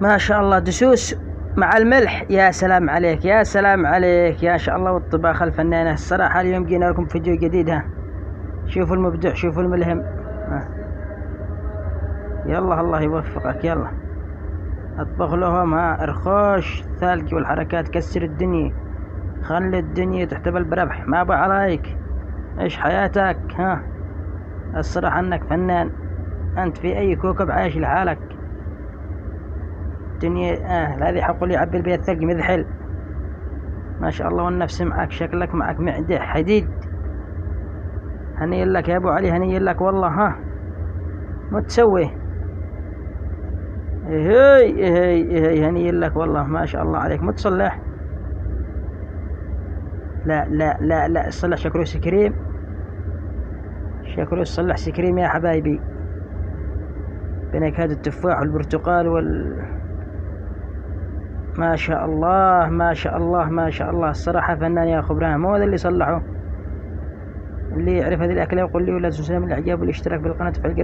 ما شاء الله دسوس مع الملح. يا سلام عليك، يا سلام عليك، يا شاء الله. والطباخ الفنانة الصراحة اليوم جينا لكم فيديو جديد. ها شوفوا المبدع، شوفوا الملهم. يلا الله يوفقك. يلا اطبخ لهم. ها ارخوش ثلج والحركات، كسر الدنيا، خلي الدنيا تحتفل بربح. ما ابغى عليك، عيش حياتك. ها الصراحة انك فنان، انت في اي كوكب عايش لحالك. الدنيا هذه حقه اللي يعبي البيت ثلج مذحل. ما شاء الله. والنفس معك، شكلك معك معدة حديد. هني لك يا ابو علي، هني لك والله. ها ما تسوي. هي هني لك والله. ما شاء الله عليك. متصلح. لا لا لا لا، صلح شكله سكريم. شكله صلح سكريم يا حبايبي، بنكهات التفاح والبرتقال ما شاء الله ما شاء الله ما شاء الله. الصراحة فنان يا أخو إبراهيم. مو هذا اللي صلحه؟ اللي يعرف هذه الأكلة يقول لي، ولا تنسوا من الإعجاب والاشتراك بالقناة وتفعيل الجرس.